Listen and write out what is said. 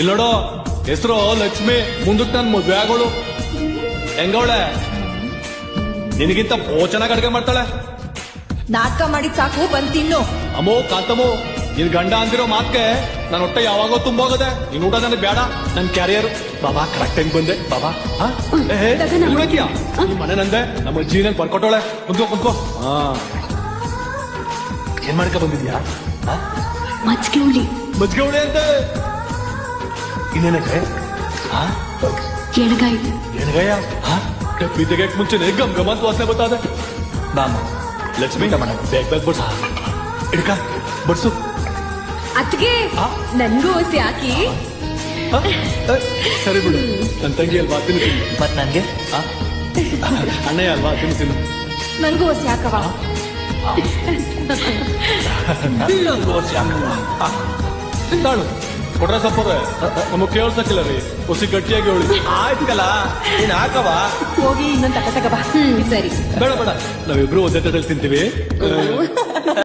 ಇಲ್ಲ ನೋಡು, ಹೆಸರು ಲಕ್ಷ್ಮಿ, ಮುಂದಕ್ಕೆ ನನ್ ಮದ್ವೆ ಆಗೋಳು. ಹೆಂಗವಳೆ? ನಿನಗಿಂತ ಚೆನ್ನಾಗಿ ಅಡ್ಗೆ ಮಾಡ್ತಾಳೆ. ನಾಟಕ ಮಾಡಿದ್ ಸಾಕು, ಬಂದ್ ತಿನ್ನು. ಅಮ್ಮೋ ಕಾಂತಮ್ಮೋ, ನಿನ್ ಗಂಡ ಅಂದಿರೋ ಮಾತ್ಗೆ ನನ್ನ ಹೊಟ್ಟೆ ಯಾವಾಗೋ ತುಂಬೋಗದೆ. ನೀನ್ ಊಟ ನನಗೆ ಬೇಡ, ನನ್ ಕ್ಯಾರಿಯರ್. ಬಾಬಾ ಕರೆಕ್ಟ್ ಟೈಮ್ ಬಂದೆ ಬಾಬಾ. ಮನೆ ನಂದೆ, ನಮ್ಮ ಅಜ್ಜಿ ನನ್ ಬರ್ಕೊಟ್ಟೋಳೆ. ಕುಂತ್ಕೋ ಕುಂತ್ಕೋ. ಏನ್ ಮಾಡ್ಕ ಬಂದಿದ್ಯಾ? ಮಜ್ಜಿಗೆ ಹುಳಿ. ಮಜ್ಜಿಗೆ ಹುಳಿ ಅಂತೆ. ಇನ್ನೇನಕ್ಕೆ? ಎಣಗಾಯಿ. ಎಣಗಾಯ? ಡಬ್ಬಿ ತೆಗೆಯಕ್ ಮುಂಚೆನೆ ಗಮ್ ಗಮ್ ಅಂತ ವಾಸನೆ ಬರ್ತದೆ. ಬಾಮ ಲಕ್ಷ್ಮಿ, ಬೇಗ ಬೇಗ ಬಡ್ಸು. ಇಡ್ಕ ಬಡ್ಸು. ಅತ್ಗೆ ನನ್ಗೂ ಹಸಿ ಹಾಕಿ. ಸರಿ ಬಿಡು, ನನ್ ತಂಗಿ ಅಲ್ವಾ ತಿನ್ನು. ಮತ್ ನನ್ಗೆ ಅಣ್ಣಯ್ಯ ಅಲ್ವಾ ತಿನ್ನು. ನನ್ಗೂ ಹಸಿ ಹಾಕವಾ? ತಾಳು ಕೊಟ್ರ ಸಪ್ಪರೆ, ನಮಗ್ ಕೇಳ್ಸಕ್ಕಿಲ್ಲ ರೀ. ಹೊಸಿ ಗಟ್ಟಿಯಾಗಿ ಹೇಳಿ. ಆಯ್ತಲ್ಲ, ನೀನ್ ಹಾಕವ. ಹೋಗಿ ಇನ್ನೊಂದು ತಗ ಬಾ. ಸರಿ. ಬೇಡ ಬೇಡ, ನಾವಿಬ್ರು ಒಂದೇ ತಟ್ಟೆಯಲ್ಲಿ ತಿಂತೀವಿ.